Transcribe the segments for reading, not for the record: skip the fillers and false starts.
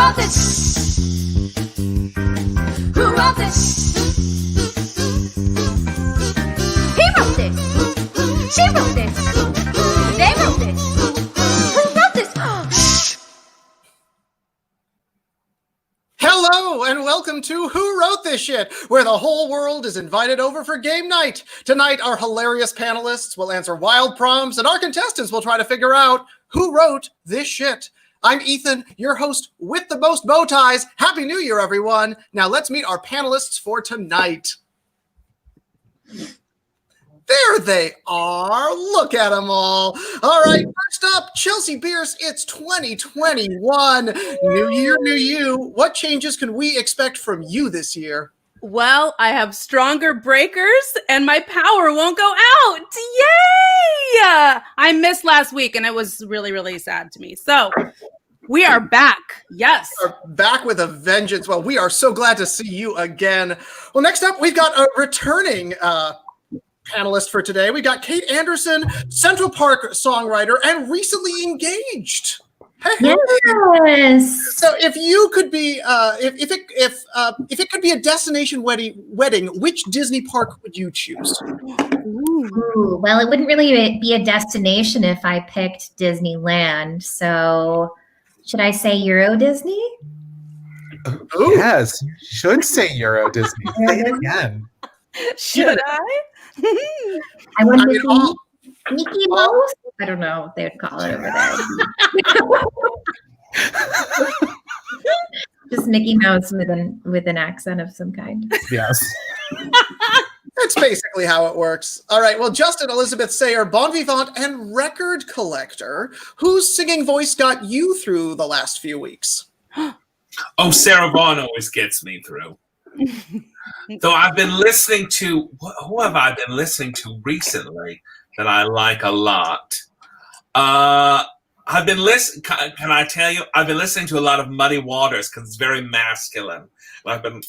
wrote this? Who wrote this? He wrote this. She wrote this. They wrote this. Who wrote this? Shh. Hello and welcome to Who Wrote This Shit, where the whole world is invited over for game night. Tonight, our hilarious panelists will answer wild prompts, and our contestants will try to figure out who wrote this shit. I'm Ethan, your host with the most bow ties. Happy New Year, everyone. Now let's meet our panelists for tonight. There they are. Look at them all. All right, first up, Chelsea Bearce. It's 2021. New year, new you. What changes can we expect from you this year? Well, I have stronger breakers and my power won't go out. Yay! I missed last week and it was really, really sad to me. So we are back. Yes. We are back with a vengeance. Well, we are so glad to see you again. Well, next up, we've got a returning panelist for today. We got Kate Anderson, Central Park songwriter and recently engaged. Hey. Yes. So if you could be, if it could be a destination wedding, which Disney park would you choose? Ooh, well, it wouldn't really be a destination if I picked Disneyland. So should I say Euro Disney? Ooh. Yes, you should say Euro Disney. Say it again. Should I? I want to see Mickey Mouse. I don't know what they would call it over there. Just Mickey Mouse with an accent of some kind. Yes. That's basically how it works. All right. Well, Justin Elizabeth Sayre, bon vivant and record collector, whose singing voice got you through the last few weeks? Oh, Sarah Vaughan always gets me through. So I've been listening to, who have I been listening to recently that I like a lot? I've been listening, can I tell you? I've been listening to a lot of Muddy Waters because it's very masculine. I've been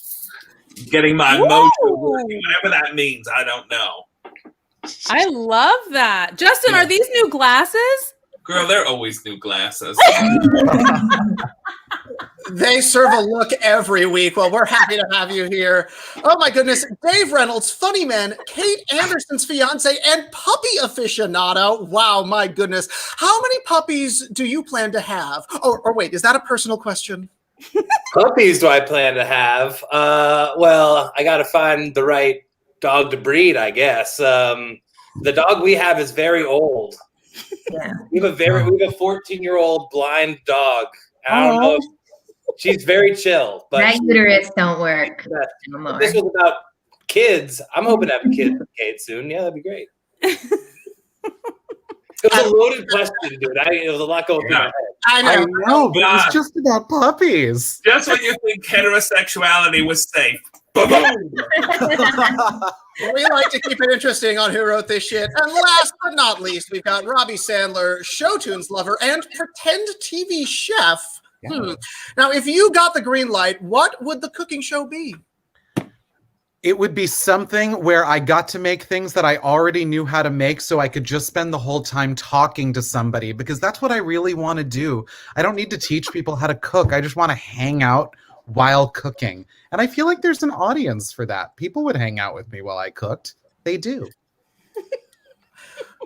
getting my emotion working, whatever that means, I don't know. I love that. Justin, are these new glasses? Girl, they're always new glasses. They serve a look every week. Well, we're happy to have you here. Oh my goodness. Dave Reynolds, funny man, Kate Anderson's fiance, and puppy aficionado. Wow, my goodness. How many puppies do you plan to have? Oh, or wait, is that a personal question? Puppies do I plan to have? Well, I got to find the right dog to breed, I guess. The dog we have is very old. Yeah. We have a 14-year-old blind dog. I don't know. She's very chill, but That uterus don't work anymore. This was about kids. I'm hoping to have a kid with Kate soon. Yeah, that'd be great. It was a loaded question, dude. It was a lot going through my head. I know, but it was just about puppies. Just when you think heterosexuality was safe. Boom! We like to keep it interesting on Who Wrote This Shit. And last but not least, we've got Robby Sandler, show tunes lover, and pretend TV chef. Now, if you got the green light, what would the cooking show be? It would be something where I got to make things that I already knew how to make so I could just spend the whole time talking to somebody, because that's what I really want to do. I don't need to teach people how to cook. I just want to hang out while cooking. And I feel like there's an audience for that. People would hang out with me while I cooked. They do.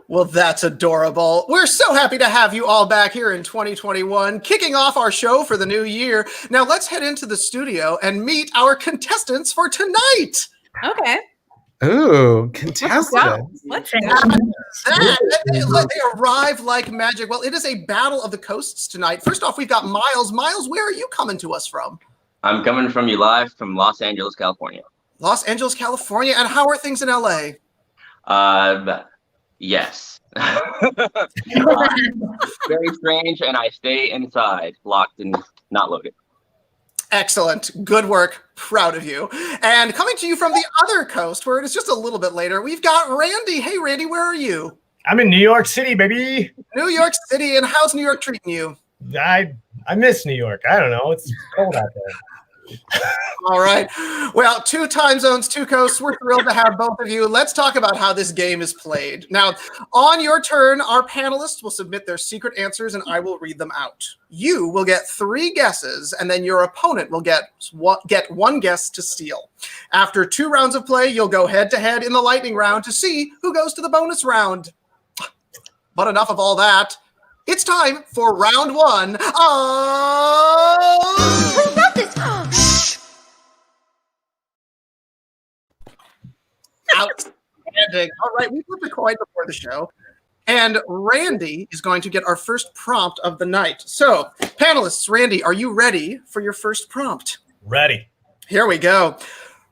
Well, that's adorable. We're so happy to have you all back here in 2021, kicking off our show for the new year. Now let's head into the studio and meet our contestants for tonight. Okay. Ooh, contestants. Let's go. They arrive like magic. Well, it is a battle of the coasts tonight. First off, we've got Miles. Miles, where are you coming to us from? I'm coming from you live from Los Angeles, California. Los Angeles, California. And how are things in LA? Yes. Very strange, and I stay inside, locked and not looking. Excellent. Good work. Proud of you. And coming to you from the other coast, where it is just a little bit later, we've got Randy. Hey, Randy, where are you? I'm in New York City, baby. New York City. And how's New York treating you? I miss New York. I don't know. It's cold out there. All right. Well, 2 time zones, 2 coasts. We're thrilled to have both of you. Let's talk about how this game is played. Now, on your turn, our panelists will submit their secret answers and I will read them out. You will get 3 guesses, and then your opponent will get 1 guess to steal. After 2 rounds of play, you'll go head-to-head in the lightning round to see who goes to the bonus round. But enough of all that. It's time for round 1 of... Who wrote this? Shh. Outstanding. All right, we flipped a coin before the show. And Randy is going to get our first prompt of the night. So, panelists, Randy, are you ready for your first prompt? Ready. Here we go.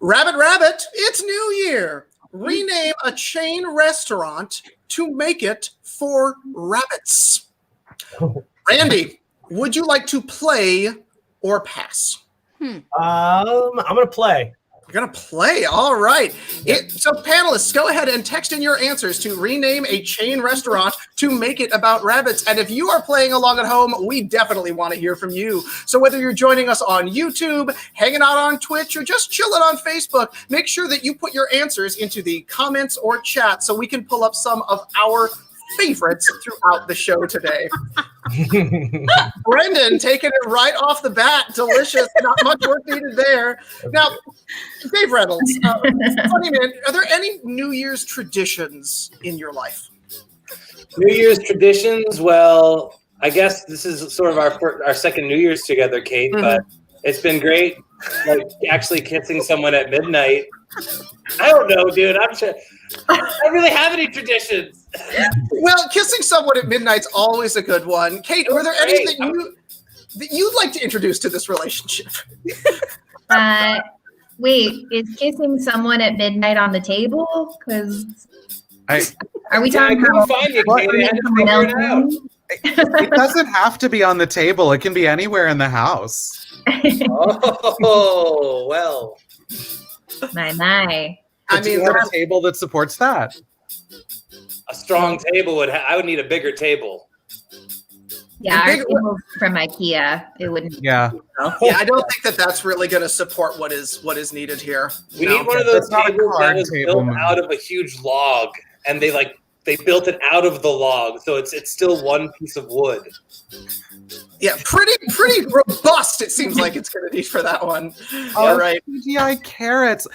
Rabbit, rabbit, it's New Year. Rename a chain restaurant to make it for rabbits. Randy, would you like to play or pass? I'm gonna play. You're going to play. All right. So panelists, go ahead and text in your answers to rename a chain restaurant to make it about rabbits. And if you are playing along at home, we definitely want to hear from you. So whether you're joining us on YouTube, hanging out on Twitch, or just chilling on Facebook, make sure that you put your answers into the comments or chat so we can pull up some of our favorites throughout the show today. Brendan taking it right off the bat. Delicious. Not much work needed there. Now, Dave Reynolds, funny man, are there any New Year's traditions in your life? New Year's traditions? Well, I guess this is sort of our second New Year's together, Kate, but it's been great. Like actually kissing someone at midnight. I don't know, dude. I don't really have any traditions. Well, kissing someone at midnight's always a good one. Kate, were there any that you'd like to introduce to this relationship? Wait, is kissing someone at midnight on the table? Because are we talking about someone else? It doesn't have to be on the table. It can be anywhere in the house. Oh, well. My. I mean, there's a table that supports that. A strong table I would need a bigger table. Yeah, our table's from IKEA. It wouldn't. Yeah. Yeah, I don't think that's really going to support what is needed here. We need one of those tables that was built out of a huge log, and they built it out of the log, so it's still one piece of wood. Yeah, pretty robust. It seems like it's going to be for that one. All right. CGI carrots.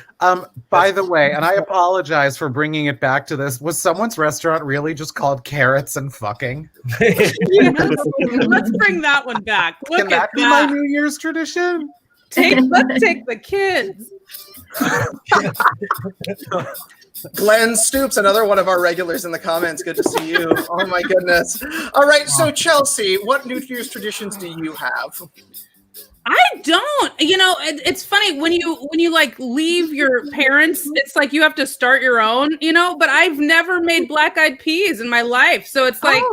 By the way, and I apologize for bringing it back to this. Was someone's restaurant really just called Carrots and Fucking? Let's bring that one back. Can that be my New Year's tradition? Let's take the kids. Glenn Stoops, another one of our regulars in the comments. Good to see you. Oh my goodness. All right, so Chelsea, what New Year's traditions do you have? I don't. You know, it's funny when you like leave your parents, it's like you have to start your own, you know, but I've never made black-eyed peas in my life. So it's like,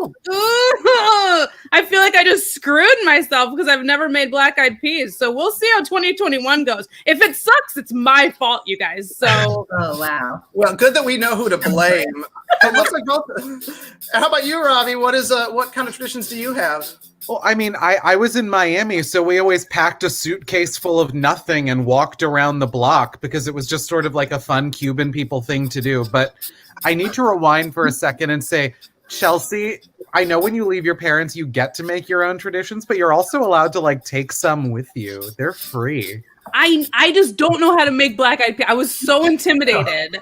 I feel like I just screwed myself because I've never made black-eyed peas. So we'll see how 2021 goes. If it sucks, it's my fault, you guys. So oh wow. Well, good that we know who to blame. It looks like both. How about you, Robby? What kind of traditions do you have? Well, I mean, I was in Miami, so we always packed a suitcase full of nothing and walked around the block because it was just sort of like a fun Cuban people thing to do. But I need to rewind for a second and say, Chelsea, I know when you leave your parents, you get to make your own traditions, but you're also allowed to like take some with you. They're free. I just don't know how to make black-eyed peas. I was so intimidated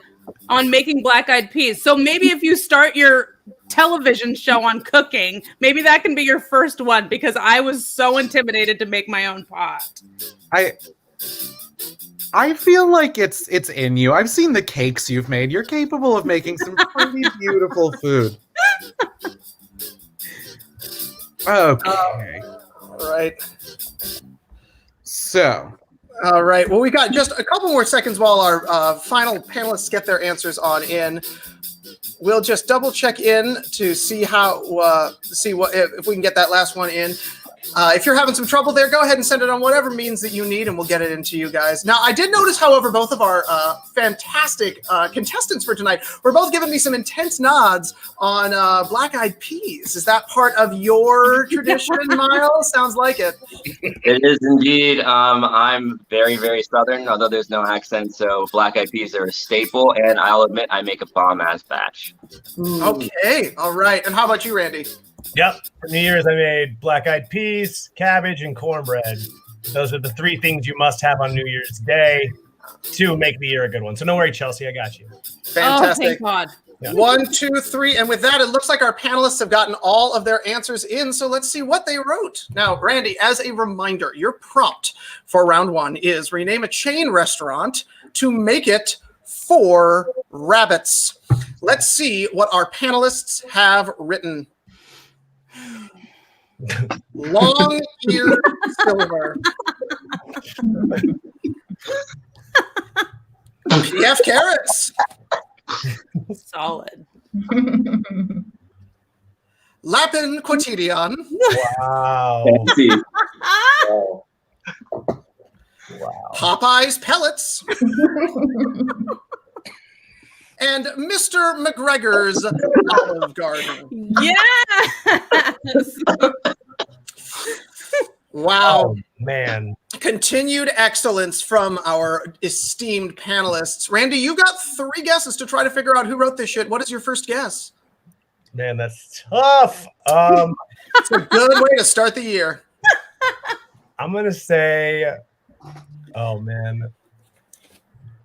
on making black-eyed peas. So maybe if you start your television show on cooking, maybe that can be your first one because I was so intimidated to make my own pot. I feel like it's in you. I've seen the cakes you've made. You're capable of making some pretty beautiful food. Okay. All right. So. All right. Well, we got just a couple more seconds while our final panelists get their answers on in. We'll just double check in to see if we can get that last one in. If you're having some trouble there, go ahead and send it on whatever means that you need, and we'll get it into you guys. Now, I did notice, however, both of our fantastic contestants for tonight were both giving me some intense nods on Black Eyed Peas. Is that part of your tradition, Miles? Sounds like it. It is indeed. I'm very, very Southern, although there's no accent, so Black Eyed Peas are a staple, and I'll admit I make a bomb-ass batch. Okay, all right. And how about you, Randy? Yep. For New Year's, I made black-eyed peas, cabbage, and cornbread. Those are the 3 things you must have on New Year's Day to make the year a good one. So don't worry, Chelsea, I got you. Fantastic. Oh, thank God. Yeah. 1, 2, 3. And with that, it looks like our panelists have gotten all of their answers in. So let's see what they wrote. Now, Randy, as a reminder, your prompt for round 1 is rename a chain restaurant to make it 4 rabbits. Let's see what our panelists have written. Long-eared silver. PF carrots. Solid. Lapin quotidian. Wow. Fancy. Oh, Wow. Popeye's pellets. And Mr. McGregor's Olive Garden. Yes. Wow. Oh, man. Continued excellence from our esteemed panelists. Randy, you got 3 guesses to try to figure out who wrote this shit. What is your first guess? Man, that's tough. It's a good way to start the year. I'm going to say, oh, man.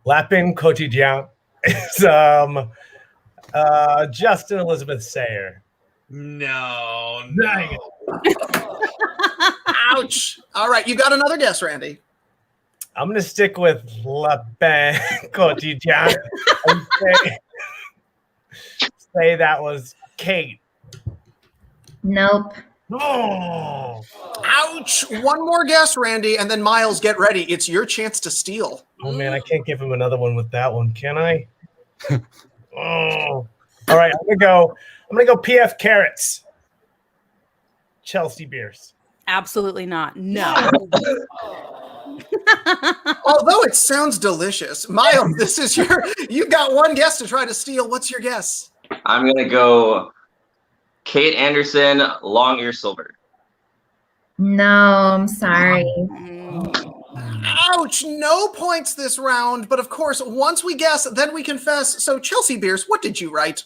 Lapin Quotidien is Justin Elizabeth Sayre. No. Dang Ouch. All right, you got another guess, Randy. I'm going to stick with Lapin Quotidien and say that was Kate. Nope. Oh. Ouch. One more guess, Randy, and then Miles, get ready. It's your chance to steal. Oh man, I can't give him another one with that one, can I? Oh. All right, I'm gonna go PF carrots. Chelsea Bearce. Absolutely not. No. Although it sounds delicious. Miles, this is you got 1 guess to try to steal. What's your guess? I'm going to go Kate Anderson, long ear silver. No, I'm sorry. Ouch. No points this round. But of course, once we guess, then we confess. So Chelsea Bearce, what did you write?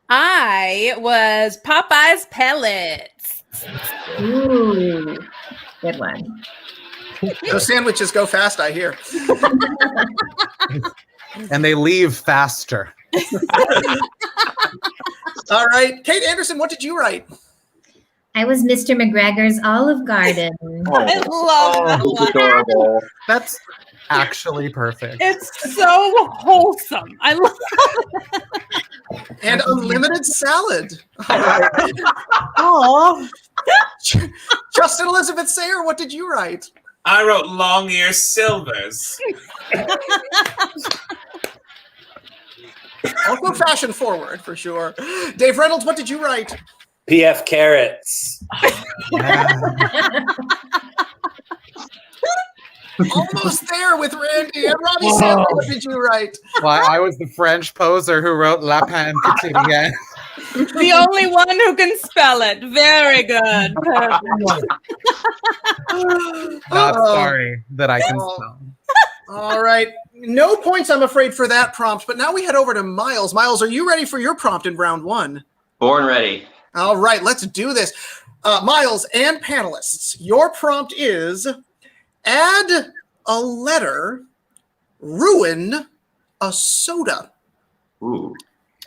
I was Popeye's pellets. Ooh, good one. Those sandwiches go fast, I hear. And they leave faster. All right. Kate Anderson, what did you write? I was Mr. McGregor's Olive Garden. I love that one. Adorable. That's actually perfect. It's so wholesome. I love it. And unlimited salad. All right. Aw. Justin Elizabeth Sayre, what did you write? I wrote long ear silvers. Also fashion forward, for sure. Dave Reynolds, what did you write? PF carrots. Almost there with Randy. And Robby Sandler, what did you write? Well, I was the French poser who wrote Lapin Quotidien. The only one who can spell it. Very good. Perfect. Not sorry that I can Oh. spell. All right. No points, I'm afraid, for that prompt. But now we head over to Miles. Miles, are you ready for your prompt in round 1? Born ready. All right, let's do this. Miles and panelists, your prompt is add a letter, ruin a soda. Ooh.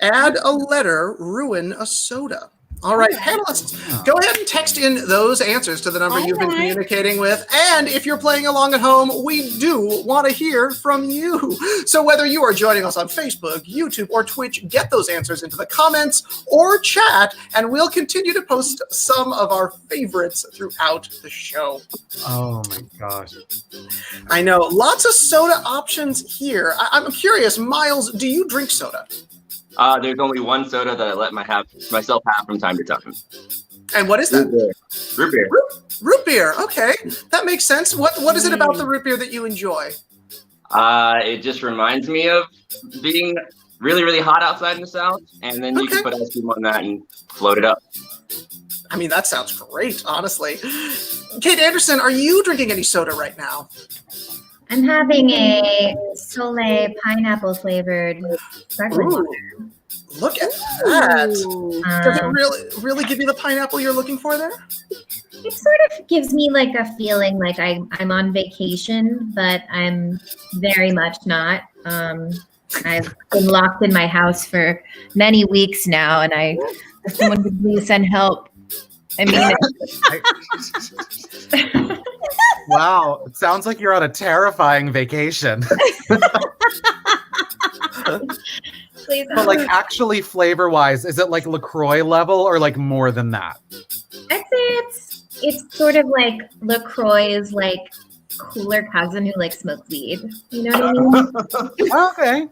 Add a letter, ruin a soda. All right, panelists, go ahead and text in those answers to the number you've been communicating with. And if you're playing along at home, we do want to hear from you. So whether you are joining us on Facebook, YouTube, or Twitch, get those answers into the comments or chat, and we'll continue to post some of our favorites throughout the show. Oh my gosh. I know, lots of soda options here. I'm curious, Miles, do you drink soda? There's only one soda that I let myself have from time to time. And what is that? Root beer. Root beer. Okay, that makes sense. What is it about the root beer that you enjoy? It just reminds me of being really, really hot outside in the South, and then you can put ice cream on that and float it up. I mean, that sounds great, honestly. Kate Anderson, are you drinking any soda right now? I'm having a Soleil pineapple flavored sparkling water. Look at that. Does it really give you the pineapple you're looking for there? It sort of gives me like a feeling like I'm on vacation, but I'm very much not. I've been locked in my house for many weeks now, and if someone could please send help. I mean it. Wow, it sounds like you're on a terrifying vacation. Please But like actually flavor-wise, is it like LaCroix level or like more than that? I'd say it's sort of like LaCroix is like cooler cousin who like smokes weed. You know what I mean? Okay.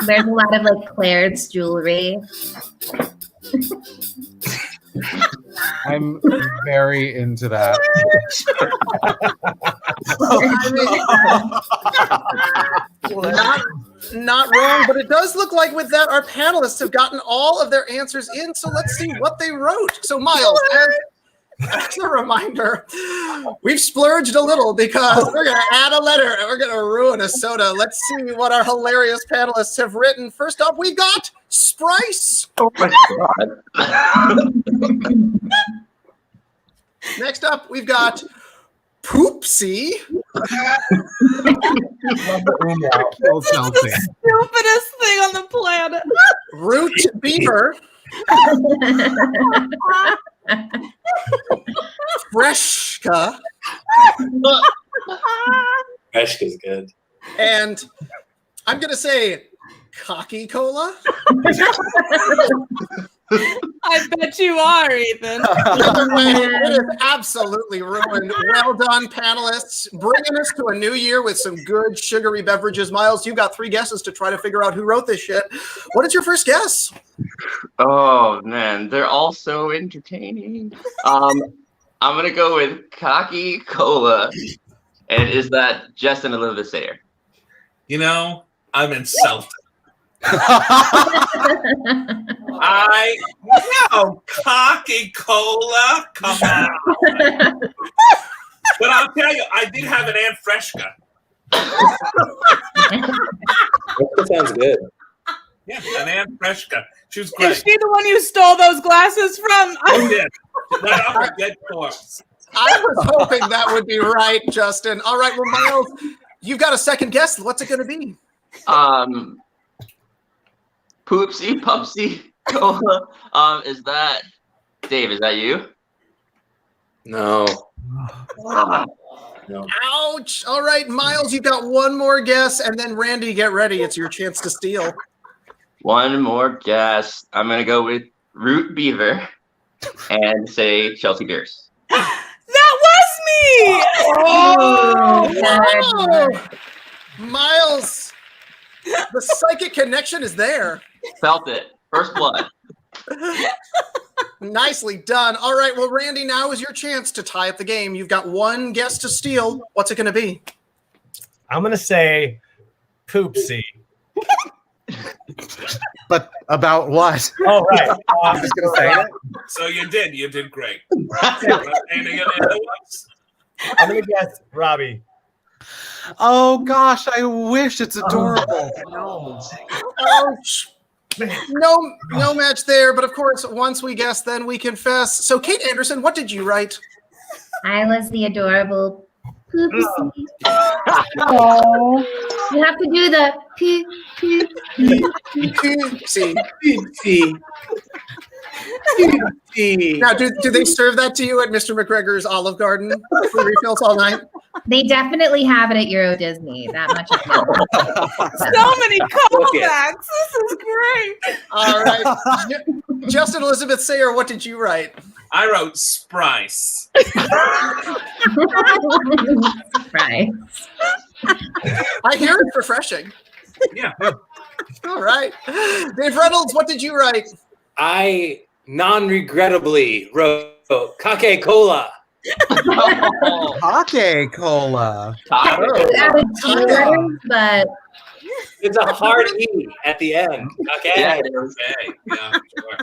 There's a lot of like Claire's jewelry. I'm very into that. Not wrong, but it does look like with that our panelists have gotten all of their answers in. So let's see what they wrote. So Miles, as a reminder, we've splurged a little because we're going to add a letter and we're going to ruin a soda. Let's see what our hilarious panelists have written. First up, we got Sprice. Oh my God. Next up, we've got Poopsie. Kill Chelsea. Stupidest thing on the planet. Root Beaver. Freshka. Freshka's good. And I'm going to say Cocky Cola. I bet you are, Ethan. Either way, it is absolutely ruined. Well done, panelists. Bringing us to a new year with some good sugary beverages. Miles, you got 3 guesses to try to figure out who wrote this shit. What is your first guess? Oh man, they're all so entertaining. I'm gonna go with Cocky Cola. And is that Justin Elizabeth Sayre? You know, I'm insulted. Cocky Cola, come on. But I'll tell you, I did have an Aunt Freshka. That sounds good. Yeah, an Aunt Freshka. She was Is great. she the one you stole those glasses from? I did. Right off her dead corpse. I was hoping that would be right, Justin. All right, well, Miles, you've got a second guess. What's it going to be? Poopsie Pupsy Cola. Is that Dave? Is that you? No. Ouch. All right, Miles, you've got one more guess, and then Randy, get ready. It's your chance to steal. One more guess. I'm gonna go with Root Beaver and say Chelsea Bearce. That was me! Oh, Miles, the psychic connection is there. Felt it. First blood. Nicely done. All right, well, Randy, now is your chance to tie up the game. You've got one guess to steal. What's it going to be? I'm going to say Poopsie. But about what? Oh, right. I'm just going to say it. So you did great. Anything else? I'm going to guess Robby. Oh gosh, I wish. It's adorable. Ouch. No match there, but of course, once we guess, then we confess. So, Kate Anderson, what did you write? I was the adorable Poopsie. Oh, you have to do the Poopsie. Now, do they serve that to you at Mr. McGregor's Olive Garden for refills all night? They definitely have it at Euro Disney. That much I know. So many callbacks. This is great. All right. Justin Elizabeth Sayre, what did you write? I wrote Sprice. Surprise. I hear it's refreshing. Yeah. All right. Dave Reynolds, what did you write? I non-regrettably wrote Oh, Kake Cola. Hake Cola. You added two letters, but It's a hard E at the end. Okay. Yeah, it is. Okay. Yeah, sure.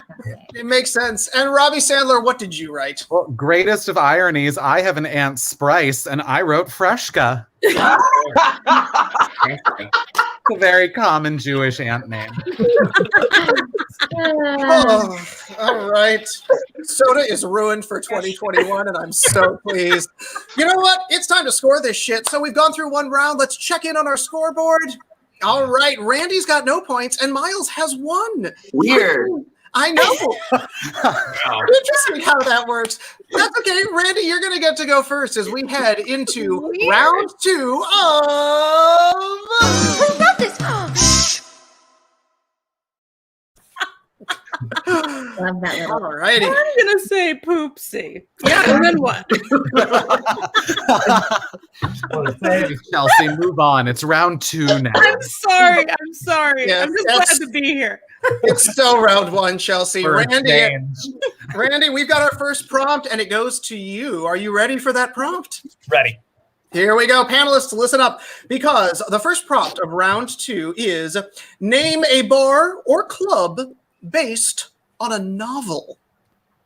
It makes sense. And Robby Sandler, what did you write? Well, greatest of ironies, I have an Aunt Sprice, and I wrote Freshka. It's a very common Jewish aunt name. Oh, all right. Soda is ruined for 2021, and I'm so pleased. You know what? It's time to score this shit. So we've gone through one round. Let's check in on our scoreboard. All right. Randy's got no points, and Miles has 1. Weird. I know. Wow. Interesting how that works. That's okay. Randy, you're going to get to go first as we head into round 2 of... Who wrote this? Shh. love that little. All righty. I'm gonna say poopsie. Yeah, and then what? Chelsea, move on. It's round 2 now. I'm sorry. Yes, I'm just that's- glad to be here. It's still round 1, Chelsea. First Randy, change. Randy, we've got our first prompt, and it goes to you. Are you ready for that prompt? Ready. Here we go. Panelists, listen up, because the first prompt of round 2 is name a bar or club based on a novel.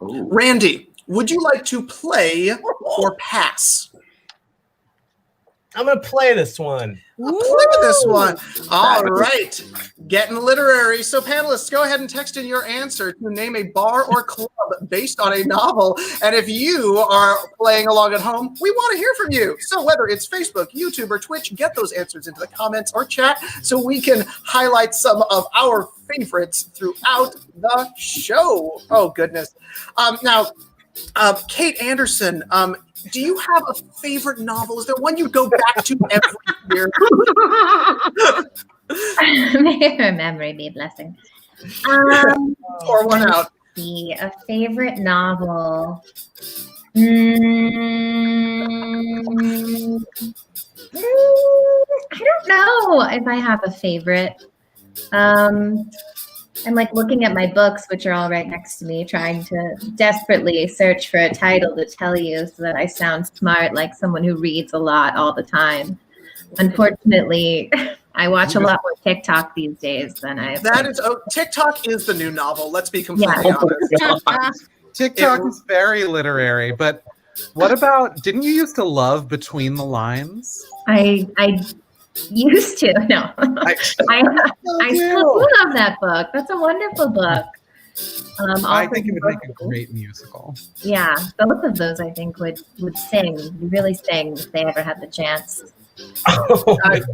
Ooh. Randy, would you like to play or pass? I'm gonna play this one. Play this one. All right. Getting literary. So panelists, go ahead and text in your answer to name a bar or club based on a novel. And if you are playing along at home, we want to hear from you. So whether it's Facebook, YouTube, or Twitch, get those answers into the comments or chat so we can highlight some of our favorites throughout the show. Oh, goodness. Now, Kate Anderson, do you have a favorite novel? Is there one you go back to every year? May her memory be a blessing. Pour one out. A favorite novel. I don't know if I have a favorite. I'm like looking at my books, which are all right next to me, trying to desperately search for a title to tell you so that I sound smart, like someone who reads a lot all the time. Unfortunately, I watch a lot more TikTok these days than I. TikTok is the new novel. Let's be completely honest. TikTok is very literary, but what about, didn't you used to love Between the Lines? I used to. No, I still do love that book. That's a wonderful book. I think it would make a great musical. Yeah, both of those I think would sing, really sing if they ever had the chance. Fantastic.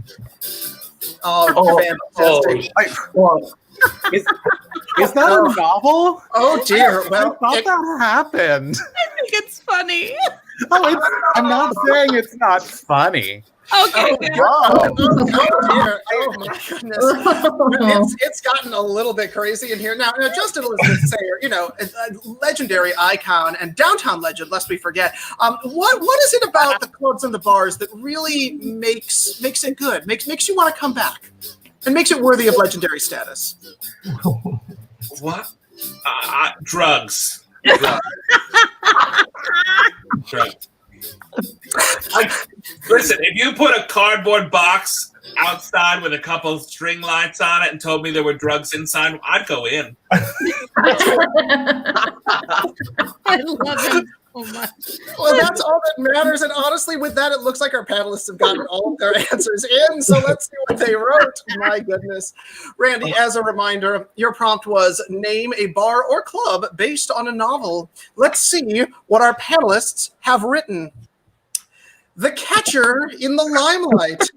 Is that a novel? Oh dear. Well, I thought that happened. I think it's funny. I'm not saying it's not funny. Okay. Oh dear. Oh my goodness. It's gotten a little bit crazy in here. Now Justin Elizabeth Sayre, a legendary icon and downtown legend, lest we forget. What is it about the clubs and the bars that really makes it good? Makes you want to come back and makes it worthy of legendary status? What? Drugs. Drugs. Listen, if you put a cardboard box outside with a couple string lights on it and told me there were drugs inside, I'd go in. I love him so much. Well, that's all that matters. And honestly, with that, it looks like our panelists have gotten all of their answers in. So let's see what they wrote. My goodness. Randy, as a reminder, your prompt was name a bar or club based on a novel. Let's see what our panelists have written. The Catcher in the Limelight.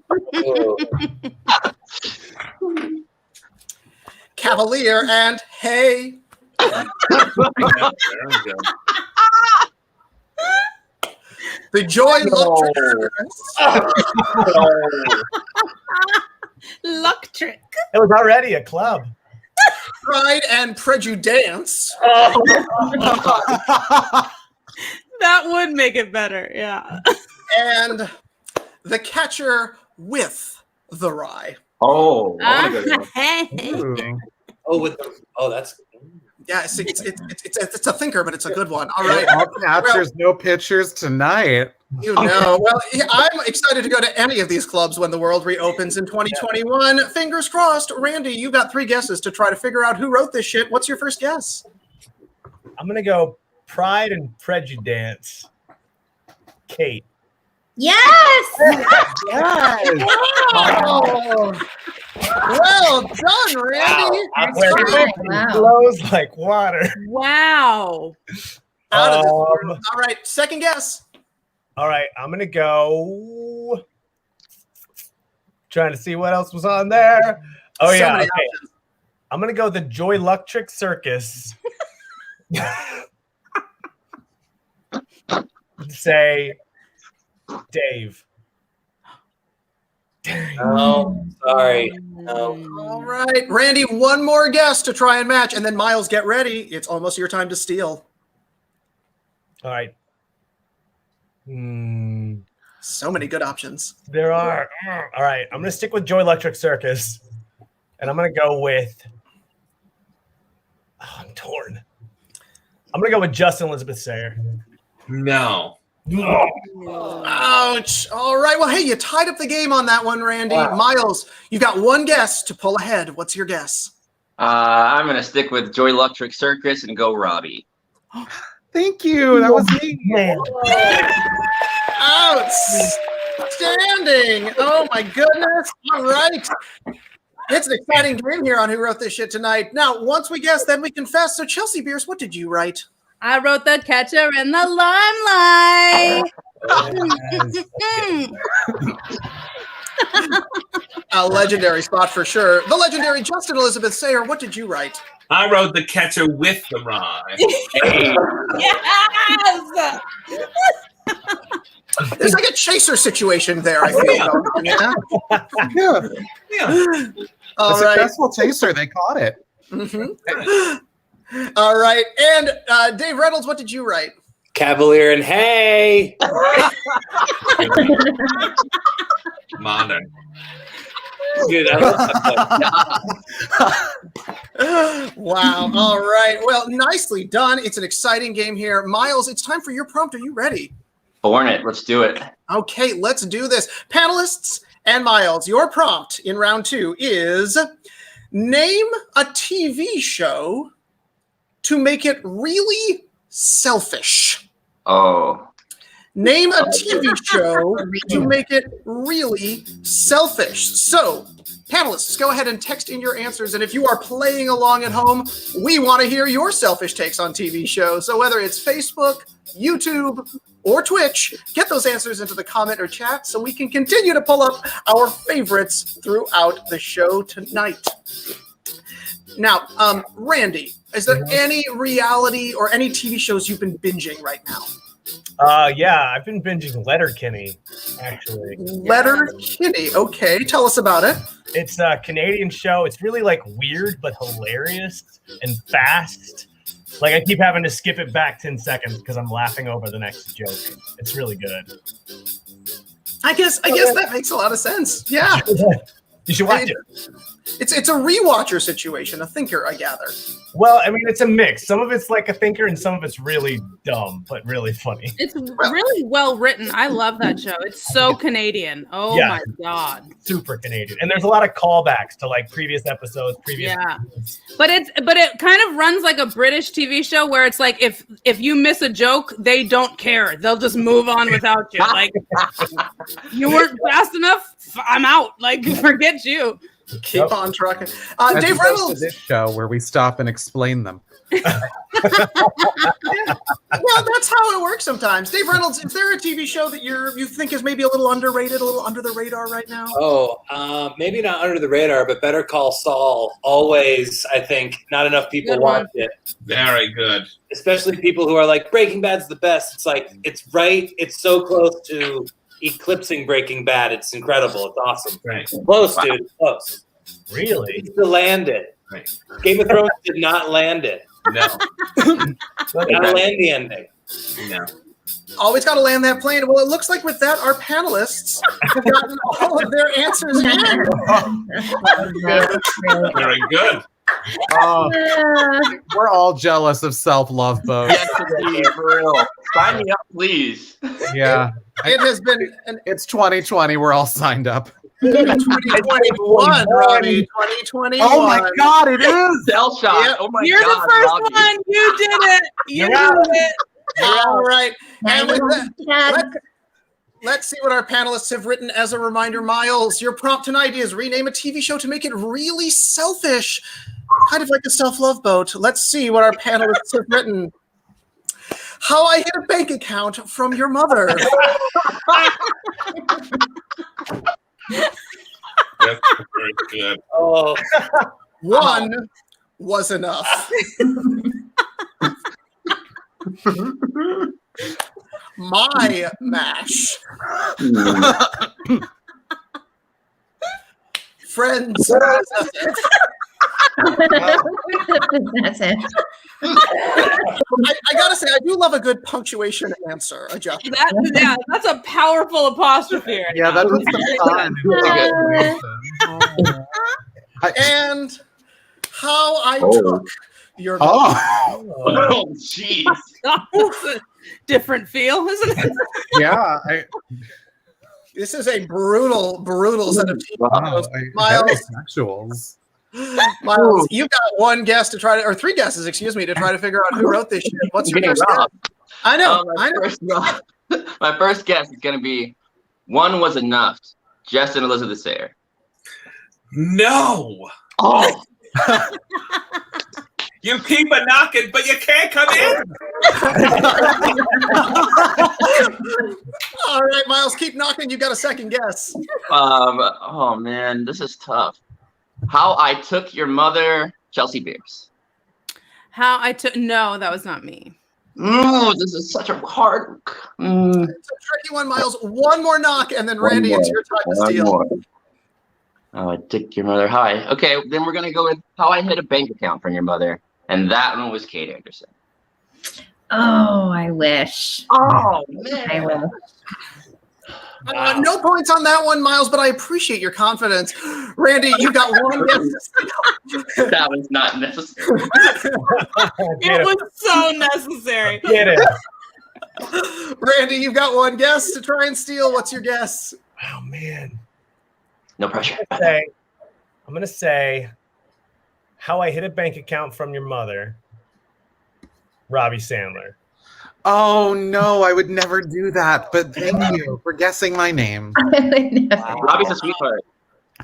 Cavalier and Hey. The Joy Luck Luck trick. It was already a club. Pride and Prejudice. That would make it better, yeah. And The Catcher with the Rye. Oh, Hey. That's Yeah, it's a thinker, but it's a good one. All right. All catchers, no pitchers tonight. You know, well, I'm excited to go to any of these clubs when the world reopens in 2021. Fingers crossed. Randy, you got 3 guesses to try to figure out who wrote this shit. What's your first guess? I'm gonna go Pride and Prejudice. Kate. Yes. Yes. Oh. Well done, Randy. Wow. Flows like water. Wow. Out of this world. All right, second guess. All right, I'm gonna go. Trying to see what else was on there. Oh So yeah, many okay. options. I'm gonna go the Joy Electric Circus. Say, Dave. Oh, sorry. No. All right, Randy, one more guess to try and match, and then Miles, get ready. It's almost your time to steal. All right. So many good options. There are. All right, I'm gonna stick with Joy Electric Circus, and I'm gonna go with. Oh, I'm torn. I'm gonna go with Justin Elizabeth Sayre. No. Ouch. All right. Well, hey, you tied up the game on that one, Randy. Wow. Miles, you've got one guess to pull ahead. What's your guess? I'm gonna stick with Joy Electric Circus and go Robby. Thank you. That was me. Outstanding. Oh, my goodness. All right. It's an exciting game here on Who Wrote This Shit tonight. Now, once we guess, then we confess. So, Chelsea Bearce, what did you write? I wrote The Catcher in the Limelight. A legendary spot for sure. The legendary Justin Elizabeth Sayre, what did you write? I wrote The Catcher with the Rye. Yes. There's like a chaser situation there, I feel. Yeah. Yeah. Yeah. All A right. successful chaser. They caught it. Mhm. All right. And Dave Reynolds, what did you write? Cavalier and Hey. Modern. Dude, I love that one. Wow. All right. Well, nicely done. It's an exciting game here. Miles, it's time for your prompt. Are you ready? Born it. Let's do it. Okay, let's do this. Panelists and Miles, your prompt in round 2 is name a TV show to make it really selfish. Oh. Name a TV show to make it really selfish. So, panelists, go ahead and text in your answers. And if you are playing along at home, we want to hear your selfish takes on TV shows. So whether it's Facebook, YouTube, or Twitch, get those answers into the comment or chat so we can continue to pull up our favorites throughout the show tonight. Now, Randy, is there any reality or any TV shows you've been binging right now? Yeah, I've been binging Letterkenny, actually. Letterkenny, okay. Tell us about it. It's a Canadian show. It's really like weird but hilarious and fast. Like I keep having to skip it back 10 seconds because I'm laughing over the next joke. It's really good. I guess that makes a lot of sense. Yeah. You should watch it. It's a rewatcher situation, a thinker, I gather. Well, I mean, it's a mix. Some of it's like a thinker and some of it's really dumb, but really funny. It's really well written. I love that show. It's so Canadian. Oh Yeah. my God. Super Canadian. And there's a lot of callbacks to like previous episodes, Yeah. But it kind of runs like a British TV show where it's like if you miss a joke, they don't care. They'll just move on without you. Like you weren't fast enough, I'm out. Like forget you. Keep on trucking. As Dave opposed to Reynolds. this show where we stop and explain them. Well, that's how it works sometimes. Dave Reynolds, is there a TV show that you think is maybe a little underrated, a little under the radar right now? Oh, maybe not under the radar, but Better Call Saul. Always, I think, not enough people Good watch one. it. Very good. Especially people who are like, Breaking Bad's the best. It's like, it's right. It's so close to eclipsing Breaking Bad. It's incredible. It's awesome. Right. Close, dude. Close. Really? It's to land it. Right. Game of Thrones did not land it. No. Gotta land the ending. No. Always got to land that plane. Well, it looks like with that, our panelists have gotten all of their answers in. Very good. Oh, Uh, we're all jealous of self-love boat. Yes, indeed, for real. Sign me up, please. Yeah. It has been an It's 2020. We're all signed up. 2021, Robbie. 2021. Oh my God, it is. Cell shot. Yep. Oh my You're God, the first Robbie. one. You did it. You You're did out. it. All right. And with that, Chad, let's see what our panelists have written as a reminder. Miles, your prompt tonight is rename a TV show to make it really selfish, kind of like a self-love boat. Let's see what our panelists have written. How I hid a bank account from your mother. That's very good. Oh, One was enough. My mash. Friends. that's it. I gotta say, I do love a good punctuation answer adjustment. That's a powerful apostrophe. Right Yeah, now. that was fun. And how I took your Oh, Oh, jeez. That's a different feel, isn't it? yeah. This is a brutal set of Wow, Miles. Sexuals. Miles, you've got one guess to try to, or three guesses, excuse me, to try to figure out who wrote this shit. What's your Getting first guess? robbed. I know. My first guess is going to be one was enough. Jess and Elizabeth Sayre. No. Oh, You keep a knocking, but you can't come in. All right, Miles, keep knocking. You got a second guess. oh man, this is tough. How I took your mother, Chelsea Bearce. How I took no, that was not me. This is such a hard. It's a tricky one, Miles. One more knock, and then Randy, it's your time to steal. Oh, I took your mother. Hi. Okay, then we're gonna go with how I hid a bank account from your mother, and that one was Kate Anderson. Oh, I wish. Oh I wish. No points on that one, Miles, but I appreciate your confidence. Randy, you got one guess to steal. That was not necessary. It was so necessary. Get it. Randy, you've got one guess to try and steal. What's your guess? Oh man. No pressure. I'm gonna say how I hid a bank account from your mother, Robby Sandler. Oh no, I would never do that. But thank you for guessing my name. Robbie's a sweetheart.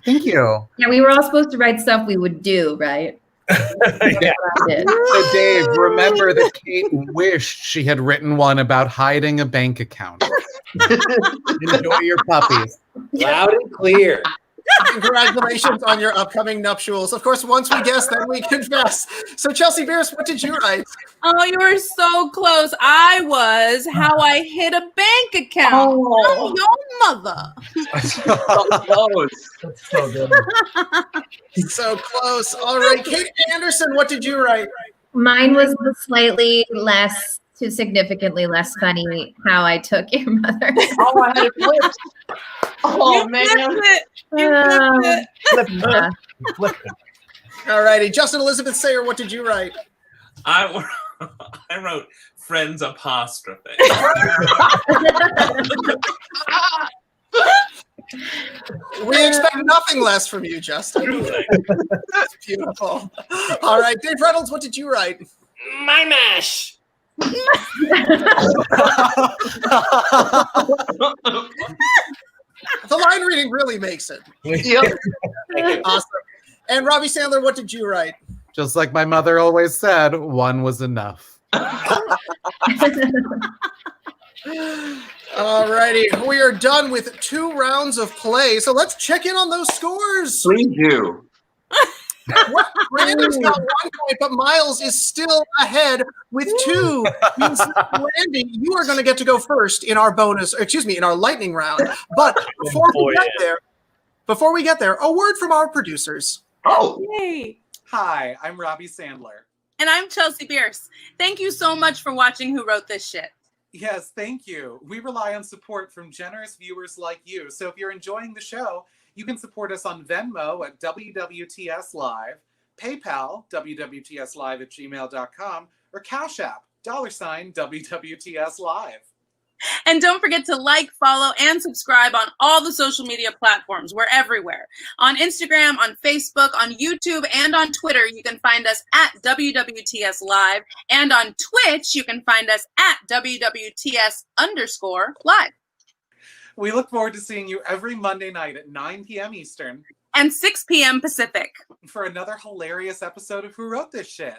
Thank you. Yeah, we were all supposed to write stuff we would do, right? Yeah. I did. So Dave, remember that Kate wished she had written one about hiding a bank account. Enjoy your puppies. loud and clear. Congratulations on your upcoming nuptials. Of course, once we guess, then we confess. So, Chelsea Bearce, what did you write? Oh, you were so close. I was how I hid a bank account from your mother. That's so good. So close. All right, Kate Anderson, what did you write? Mine was the slightly less, to significantly less funny how I took your mother. Oh, I had it flipped. Oh You man. flipped it. You flipped it. Flip it. Flip it. All righty, Justin Elizabeth Sayre, what did you write? I wrote friends apostrophe. We expect nothing less from you, Justin. That's beautiful. All right, Dave Reynolds, what did you write? My mash. The line reading really makes it. Yep. Awesome. And Robby Sandler, what did you write? Just like my mother always said, one was enough. All righty, we are done with 2 rounds of play. So let's check in on those scores. Please do. Well, Randy's got 1 point, but Miles is still ahead with 2. Means Randy, you are going to get to go first in our in our lightning round. But before we get there, a word from our producers. Oh, Yay. Hi, I'm Robby Sandler. And I'm Chelsea Bearce. Thank you so much for watching Who Wrote This Shit. Yes, thank you. We rely on support from generous viewers like you. So if you're enjoying the show, you can support us on Venmo at WWTS Live, PayPal, wwtslive@gmail.com, or Cash App, $WWTS Live. And don't forget to like, follow, and subscribe on all the social media platforms. We're everywhere. On Instagram, on Facebook, on YouTube, and on Twitter, you can find us at WWTS Live. And on Twitch, you can find us at WWTS_live. We look forward to seeing you every Monday night at 9 p.m. Eastern. And 6 p.m. Pacific. For another hilarious episode of Who Wrote This Shit?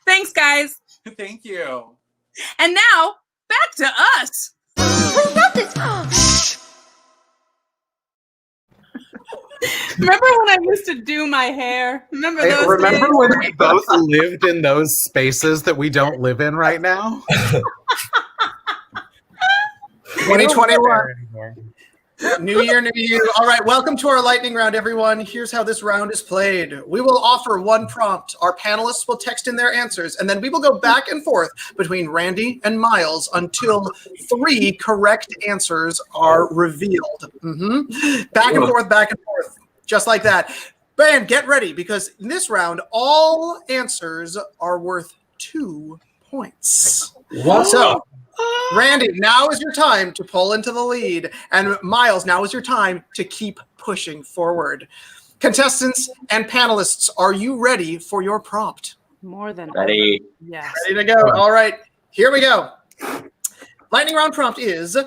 Thanks, guys. Thank you. And now, back to us. Who wrote this? Shh. Remember when I used to do my hair? Remember those Remember days? when we both lived in those spaces that we don't live in right now? 2021. New year, new you. All right, welcome to our lightning round, everyone. Here's how this round is played. We will offer one prompt. Our panelists will text in their answers, and then we will go back and forth between Randy and Miles until 3 correct answers are revealed. Back and forth, just like that. Bam, get ready, because in this round, all answers are worth 2 points. Wow. So, Randy, now is your time to pull into the lead. And Miles, now is your time to keep pushing forward. Contestants and panelists, are you ready for your prompt? More than Ready. Yes. Ready to go. All right, here we go. Lightning round prompt is,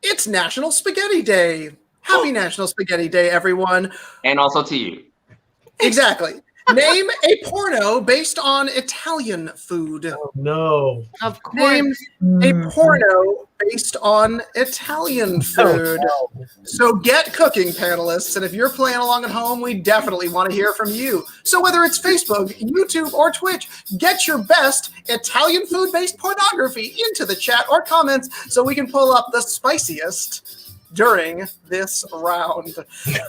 it's National Spaghetti Day. Happy National Spaghetti Day, everyone. And also to you. Exactly. Name a porno based on Italian food. Oh, no. Of course. Name a porno based on Italian food. So get cooking, panelists. And if you're playing along at home, we definitely want to hear from you. So whether it's Facebook, YouTube, or Twitch, get your best Italian food-based pornography into the chat or comments so we can pull up the spiciest during this round.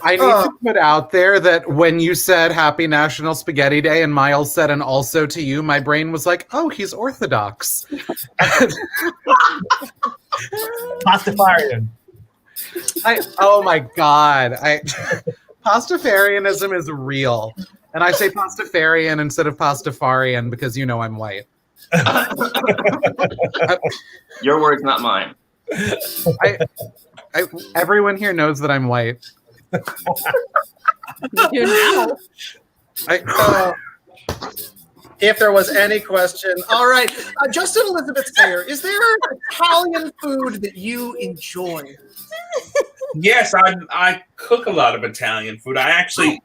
I need to put out there that when you said Happy National Spaghetti Day and Miles said and also to you, my brain was like, oh, he's Orthodox. Pastafarian. Oh my God. Pastafarianism is real. And I say Pastafarian instead of Pastafarian because you know I'm white. Your words, not mine. Everyone here knows that I'm white. You now. If there was any question. All right. Justin Elizabeth Sayre, is there Italian food that you enjoy? Yes, I cook a lot of Italian food. I actually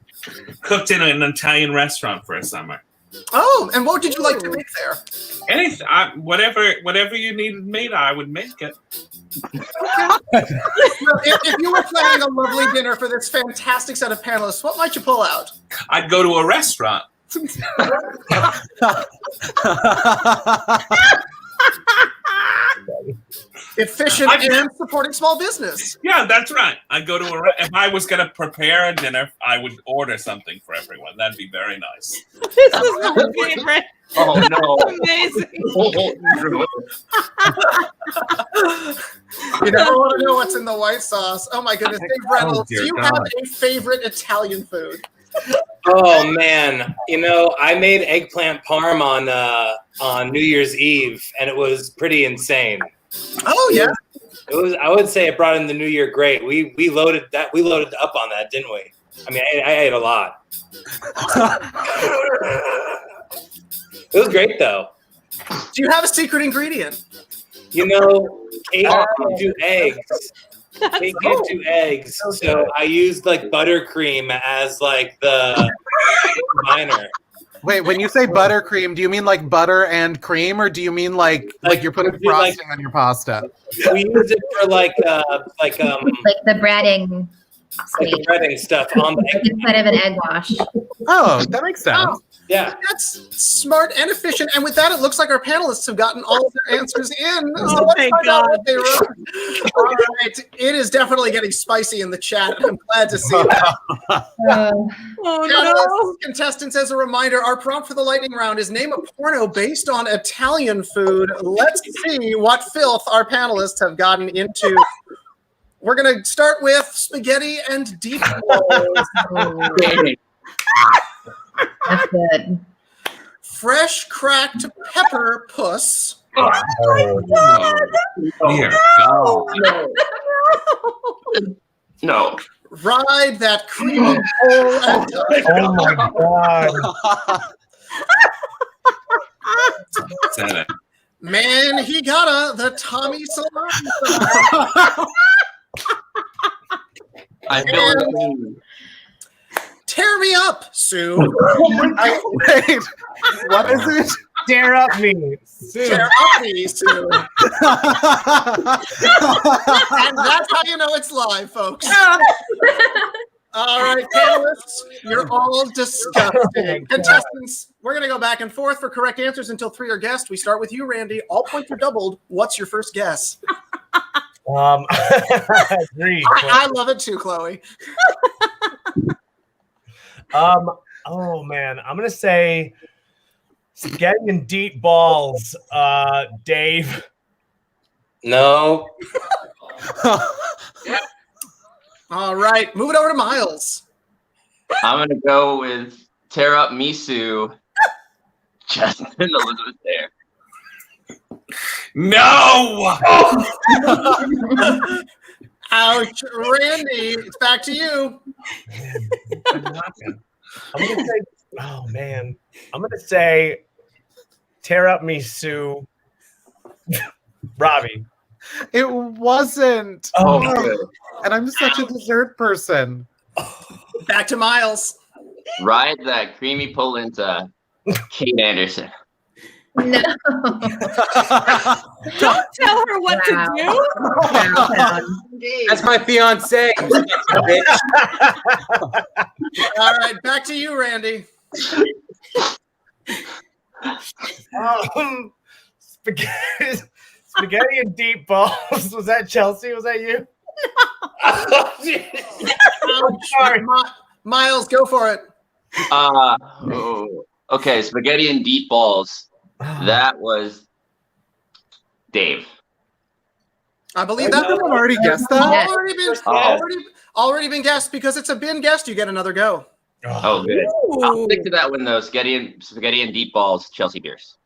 cooked in an Italian restaurant for a summer. Oh, and what did you like to make there? Anything, whatever you needed made, I would make it. If you were planning a lovely dinner for this fantastic set of panelists, what might you pull out? I'd go to a restaurant. Efficient and supporting small business. Yeah, that's right. I'd go to if I was going to prepare a dinner, I would order something for everyone. That'd be very nice. This is my favorite. Oh no! Amazing. You never want to know what's in the white sauce. Oh my goodness. Dave Reynolds, do you have a favorite Italian food? Oh man, I made eggplant parm on New Year's Eve, and it was pretty insane. Oh yeah. It was. I would say it brought in the New Year great. We loaded up on that, didn't we? I mean, I ate a lot. It was great though. Do you have a secret ingredient? Kate can't do eggs. Kate can't do eggs, so I used like buttercream as like the minor. Wait, when you say buttercream, do you mean like butter and cream, or do you mean like you're putting frosting on your pasta? We used it for like the breading. Like the breading stuff on the egg. Instead of an egg wash. Oh, that makes sense. Oh, yeah. That's smart and efficient. And with that, it looks like our panelists have gotten all of their answers in. So let's thank find out God. what they wrote. All right. It is definitely getting spicy in the chat. I'm glad to see that. Oh no. Contestants, as a reminder, our prompt for the lightning round is name a porno based on Italian food. Let's see what filth our panelists have gotten into. We're going to start with spaghetti and deep rolls. That's good. Fresh cracked pepper puss. Dear God. No. Ride that creamy pole and Oh my god. Said it. man, he gotta the Tommy salami. I feel it. Tear me up, Sue. Wait, what is it? Dare up me. Sue. Tear up me, Sue. And that's how you know it's live, folks. All right, panelists, you're all disgusting. Contestants, we're going to go back and forth for correct answers until 3 are guessed. We start with you, Randy. All points are doubled. What's your first guess? Agreed. I love it too, Chloe. Oh man, I'm gonna say spaghetti and deep balls, Dave. No. All right, move it over to Miles. I'm going to go with Tear Up Misu, Justin Elizabeth there. No! Ouch, Randy, it's back to you. I'm gonna say, oh man, I'm gonna say, tear up me, Sue. Robbie. It wasn't. Oh, And I'm such a dessert person. Back to Miles. Ride that creamy polenta, Kate Anderson. No. Don't tell her what to do. That's my fiance. All right, back to you, Randy. Spaghetti and deep balls. Was that Chelsea? Was that you? Sorry. Miles, go for it. Okay, spaghetti and deep balls. That was Dave. I believe that Someone already guessed that. Already been guessed. Because it's a been guessed, you get another go. Oh, good. I'll stick to that one though. Spaghetti and deep balls. Chelsea Bearce.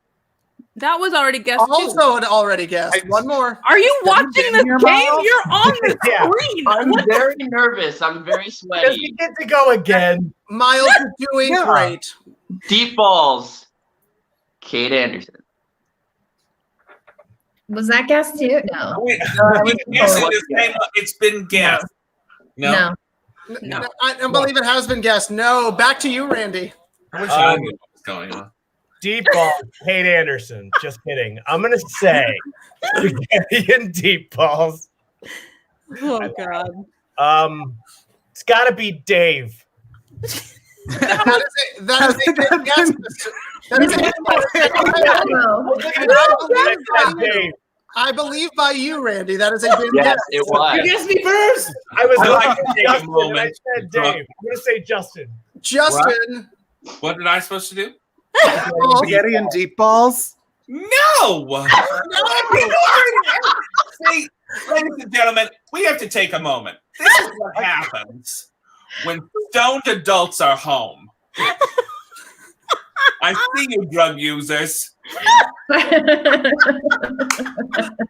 That was already guessed Also an already guessed. One more. Are you watching this game? Miles? You're on the screen. I'm very nervous. I'm very Does sweaty. he get to go again? Miles, you're doing great. Deep balls. Kate Anderson. Was that guessed too? No. Wait, it's been guessed. No. No. I don't believe it has been guessed. No. Back to you, Randy. I wish I knew what was going on. Deep balls, Kate Anderson. Just kidding. I'm gonna say spaghetti and deep balls. Oh God. It's got to be Dave. That is a good guess. I believe by you, Randy. That is a good Yes, guess. it was. You guessed me first. I was I like like to take a Justin, and I moment said Dave. I'm gonna say Justin. Justin. What did I supposed to do? Spaghetti and deep balls. No! See, ladies and gentlemen, we have to take a moment. This is what happens when stoned adults are home. I see you, drug users.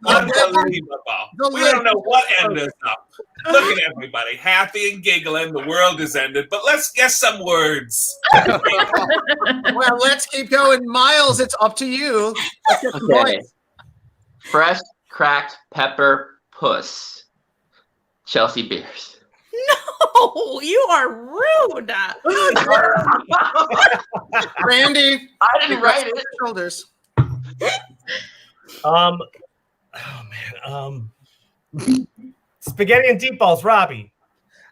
Unbelievable. We don't know what ended us up. Look at everybody, happy and giggling. The world has ended, but let's guess some words. Well, let's keep going. Miles, it's up to you. Let's get some Okay. points. Fresh cracked pepper puss. Chelsea Bearce. No, you are rude. Randy. I didn't write it. Shoulders. Oh man. Spaghetti and deep balls, Robbie.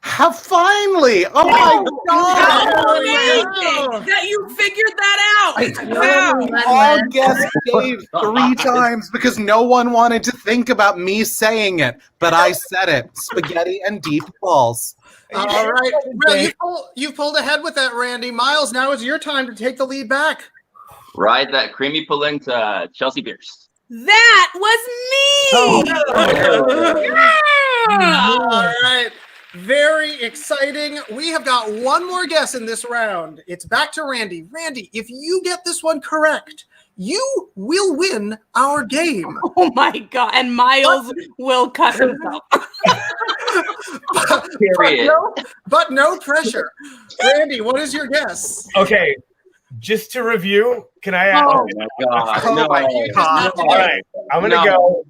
How finally! Oh my god! Amazing that you figured that out. Wow. All guessed Dave 3 times because no one wanted to think about me saying it, but I said it. Spaghetti and deep balls. All right. Well, you pulled ahead with that, Randy. Miles, now is your time to take the lead back. Ride that creamy polenta. Chelsea Bearce. That was me. All right. Very exciting. We have got one more guess in this round. It's back to Randy. Randy, if you get this one correct, you will win our game. Oh my God. And Miles will cut himself. Period. But no pressure. Randy, what is your guess? Okay, just to review, can I ask? Oh my God. Oh No. my goodness. All right, I'm gonna go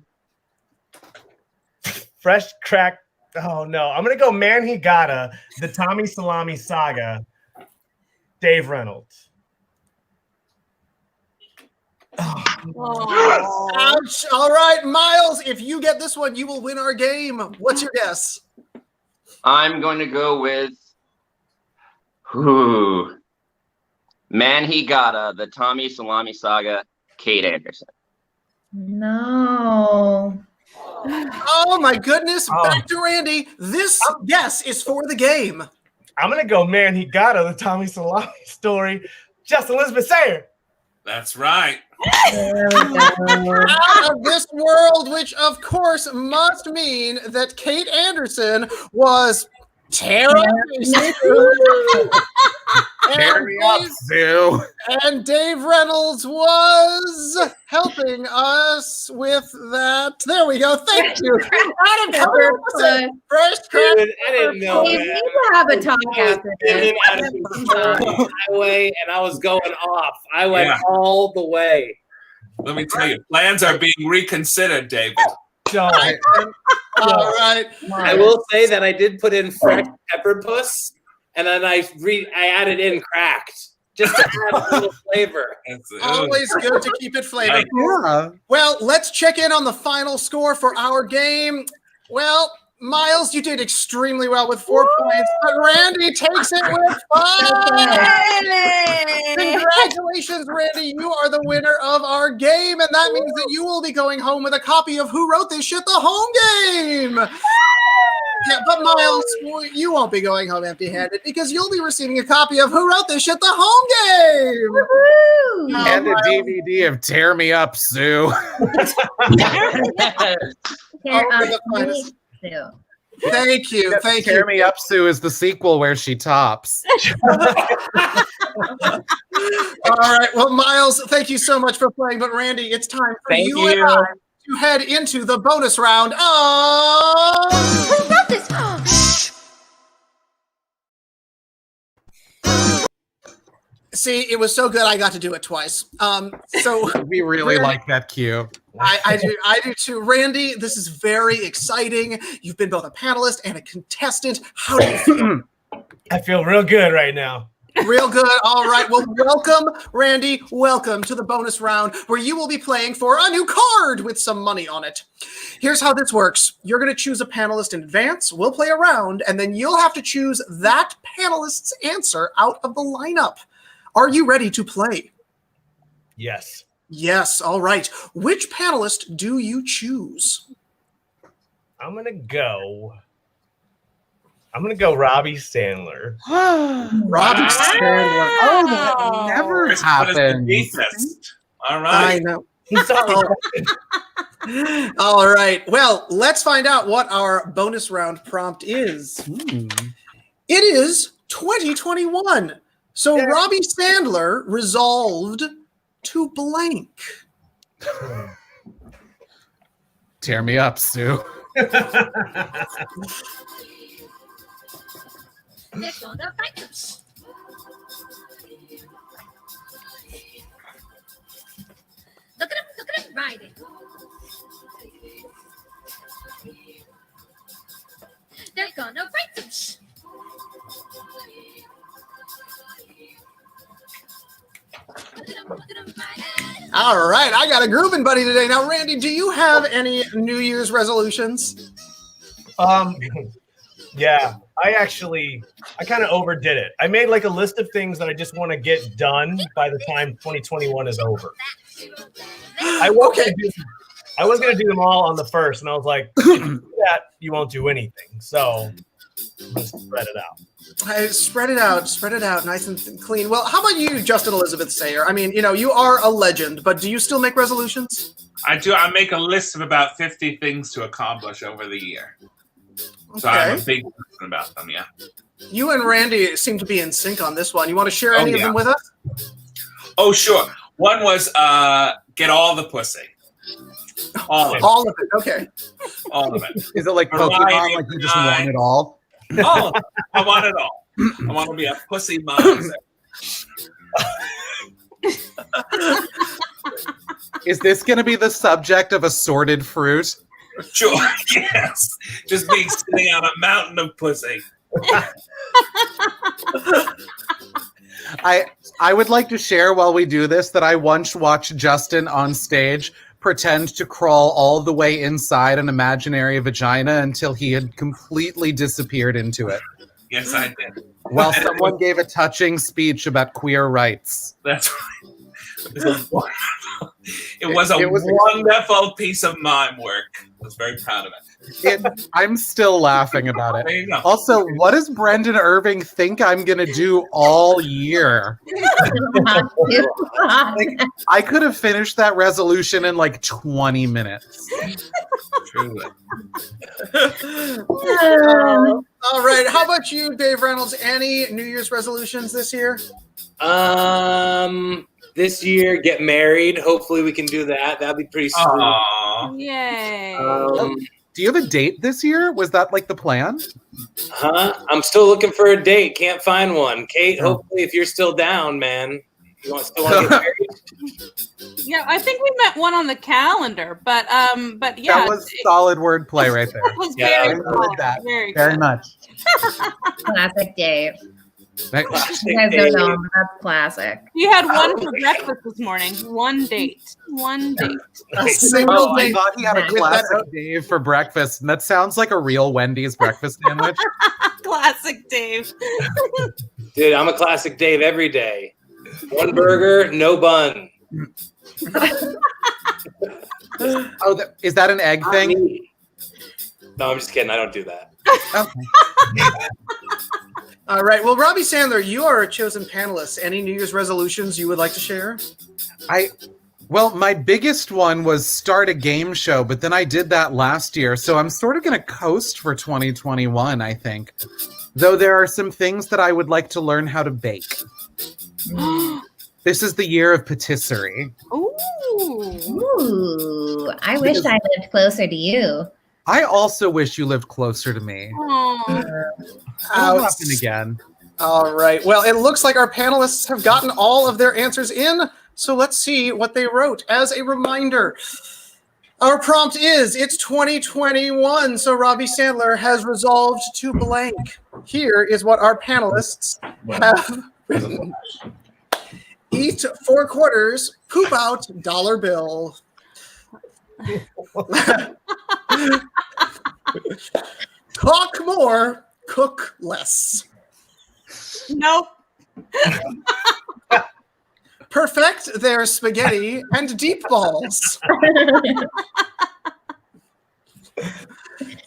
fresh crack. Oh no, I'm gonna go Man He Gotta, the Tommy Salami Saga, Dave Reynolds. Oh. Ouch. All right, Miles, if you get this one, you will win our game. What's your guess? I'm going to go with Man He Gotta, the Tommy Salami Saga, Kate Anderson. No. Oh my goodness. Back to Randy. This guess is for the game. I'm gonna go Man He Gotta, the Tommy Salami story, just Elizabeth Sayre. That's right. There we go. Out of this world, which of course must mean that Kate Anderson was Tara. Tear me up, Sue. And Dave Reynolds was helping us with that. There we go. Thank you. Adam Pepper, first crack. Dude, I didn't know We that. need to have a talk after this. Spinning out of control on the highway, and I was going off. I went all the way. Let me tell you, plans are being reconsidered, David. Don't. All right. I will say that I did put in fresh pepper puss, and then I added in cracked just to add a little flavor. Always good to keep it flavorful. Yeah. Well, let's check in on the final score for our game. Well, Miles, you did extremely well with 4 points, but Randy takes it with 5. Congratulations, Randy. You are the winner of our game, and that means that you will be going home with a copy of Who Wrote This Shit? The Home Game. Yeah, but Miles, you won't be going home empty-handed because you'll be receiving a copy of Who Wrote This Shit? The Home Game. Woo! And a DVD of Tear Me Up, Sue. Here, the finest. Sue. Thank you. Thank Tear you. Me Up, Sue is the sequel where she tops. All right. Well, Miles, thank you so much for playing. But Randy, it's time for Thank you and you. I to head into the bonus round of Who wrote this? Shh. See, it was so good I got to do it twice. So We really like that cue. I do too. Randy, this is very exciting. You've been both a panelist and a contestant. How do you feel? I feel real good right now. Real good. All right. Well, welcome, Randy. Welcome to the bonus round where you will be playing for a new card with some money on it. Here's how this works. You're going to choose a panelist in advance. We'll play a round, and then you'll have to choose that panelist's answer out of the lineup. Are you ready to play? Yes. Yes. All right. Which panelist do you choose? I'm gonna go Robby Sandler. Robby Sandler. Oh, that never What is the happened. deepest? All I right. know. He's always All right. Well, let's find out what our bonus round prompt is. It is 2021. So Yeah. Robby Sandler resolved to blank. Tear me up, Sue. They're gonna fight us. Look at him riding. They're gonna fight us. Look at him riding. All right. I got a grooving buddy today. Now, Randy, do you have any New Year's resolutions? Yeah, I kind of overdid it. I made like a list of things that I just want to get done by the time 2021 is over. I was going to do them all on the first, and I was like, if you do that, you won't do anything. So just spread it out. Spread it out nice and clean. Well, how about you, Justin Elizabeth Sayre? I mean, you are a legend, but do you still make resolutions? I do. I make a list of about 50 things to accomplish over the year. So I'm a big person about them, yeah. You and Randy seem to be in sync on this one. You want to share any of them with us? Oh, sure. One was get all the pussy. All of it. Okay. All of it. Is it like Pokemon? Like you just want it all? Oh, I want it all. I want to be a pussy monster. Is this going to be the subject of assorted fruit? Sure. Yes. Just me sitting on a mountain of pussy. I would like to share while we do this that I once watched Justin on stage pretend to crawl all the way inside an imaginary vagina until he had completely disappeared into it. Yes, I did. While someone gave a touching speech about queer rights. That's right. It was a wonderful piece of mime work. I was very proud of it. I'm still laughing about it. There you go. Also, what does Brendan Irving think I'm going to do all year? I could have finished that resolution in like 20 minutes. Truly. All right. How about you, Dave Reynolds? Any New Year's resolutions this year? This year, get married. Hopefully, we can do that. That'd be pretty sweet. Aww. Yay. Do you have a date this year? Was that like the plan? I'm still looking for a date. Can't find one. Kate, hopefully, if you're still down, man, you still want to get married? Yeah, I think we met one on the calendar, but yeah. That was solid wordplay right there. That was Yeah, very I enjoyed cool. that Very very good. much. Classic Dave. Classic You guys Dave. don't know, but that's classic. We had one for breakfast this morning. One date. One date. A single Oh, I date. thought he had a with that- classic Dave for breakfast, and that sounds like a real Wendy's breakfast sandwich. Classic Dave. Dude, I'm a classic Dave every day. One burger, no bun. Oh, is that an egg thing? No, I'm just kidding. I don't do that. Okay. All right. Well, Robby Sandler, you are a chosen panelist. Any New Year's resolutions you would like to share? Well, my biggest one was start a game show, but then I did that last year, so I'm sort of going to coast for 2021, I think. Though there are some things that I would like to learn how to bake. This is the year of patisserie. Ooh. Ooh, I wish I lived closer to you. I also wish you lived closer to me. Aw. That'll happen again. All right. Well, it looks like our panelists have gotten all of their answers in. So let's see what they wrote. As a reminder, our prompt is, it's 2021. So Robby Sandler has resolved to blank. Here is what our panelists have written. Eat 4 quarters, poop out dollar bill. Talk more, cook less. Nope. Perfect their spaghetti and deep balls.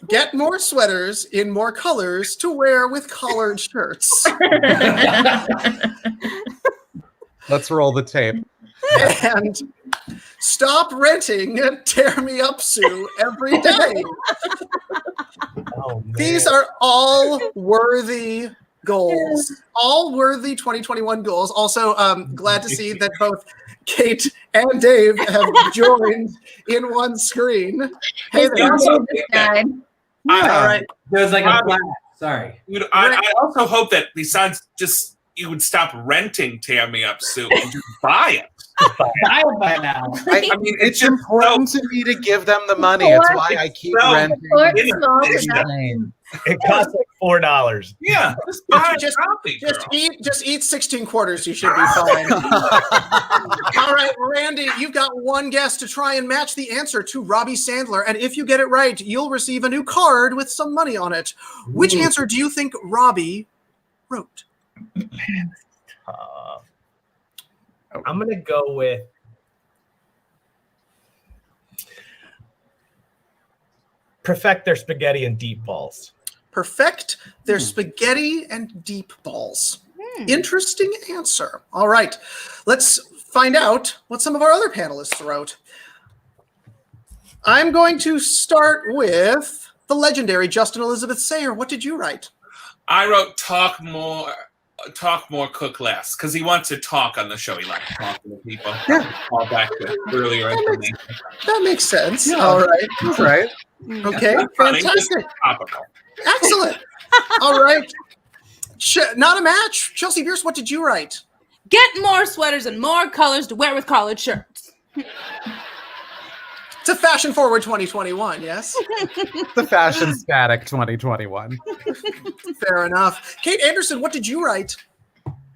Get more sweaters in more colors to wear with collared shirts. Let's roll the tape. And stop renting Tear Me Up Sue every day. Oh, man. These are all worthy goals. All worthy 2021 goals. Also, glad to see that both Kate and Dave have joined in one screen. Hey there. All right. There was like a flash. Sorry. I also hope that besides just you would stop renting Tear Me Up Sue and just buy it. I would by now. I mean, it's just important to me to give them the money. It's why I keep renting. It costs like $4. Yeah, just buy a copy, just eat 16 quarters. You should be fine. All right, Randy, you've got one guess to try and match the answer to Robby Sandler, and if you get it right, you'll receive a new card with some money on it. Which answer do you think Robby wrote? I'm gonna go with perfect their spaghetti and deep balls. Perfect their spaghetti and deep balls. Interesting answer. All right, let's find out what some of our other panelists wrote. I'm going to start with the legendary Justin Elizabeth Sayre, what did you write? I wrote talk more, cook less, because he wants to talk on the show. He likes talking to people. Yeah. Call back to earlier information. That makes sense. Yeah. All right. That's right. Okay, Funny, fantastic. just topical. Excellent. All right. Not a match. Chelsea Bearce, what did you write? Get more sweaters and more colors to wear with collared shirts. It's a fashion forward 2021, yes? The fashion static 2021. Fair enough. Kate Anderson, what did you write?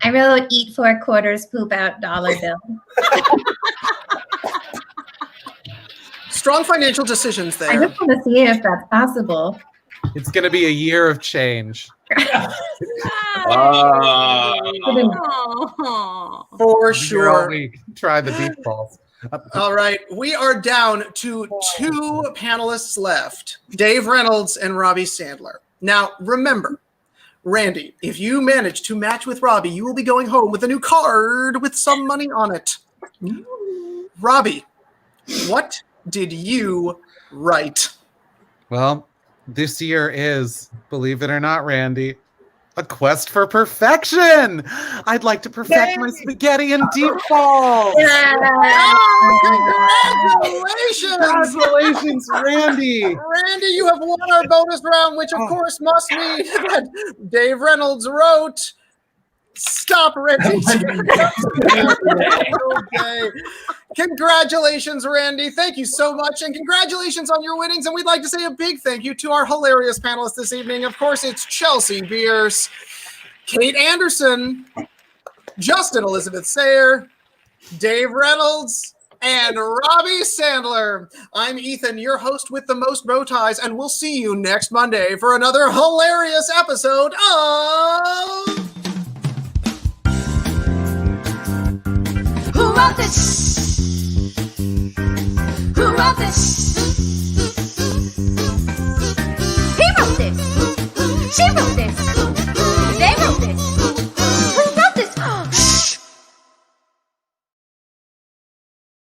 I wrote eat 4 quarters, poop out dollar bill. Strong financial decisions I there. just want to see if that's possible. It's going to be a year of change. Oh. For You're all sure. week. Try the deep balls. All right, we are down to 2 panelists left, Dave Reynolds and Robby Sandler. Now, remember, Randy, if you manage to match with Robby, you will be going home with a new card with some money on it. Robby, what did you write? Well, this year is, believe it or not, Randy, a quest for perfection. I'd like to perfect my spaghetti and deep balls. Congratulations! Congratulations, Randy. Randy, you have won our bonus round, which of course must mean that Dave Reynolds wrote, "Stop renting." Okay. Congratulations, Randy. Thank you so much. And congratulations on your winnings. And we'd like to say a big thank you to our hilarious panelists this evening. Of course, it's Chelsea Bearce, Kate Anderson, Justin Elizabeth Sayre, Dave Reynolds, and Robby Sandler. I'm Ethan, your host with the most bow ties, and we'll see you next Monday for another hilarious episode of Who wrote this? Who wrote this? He wrote this. She wrote this.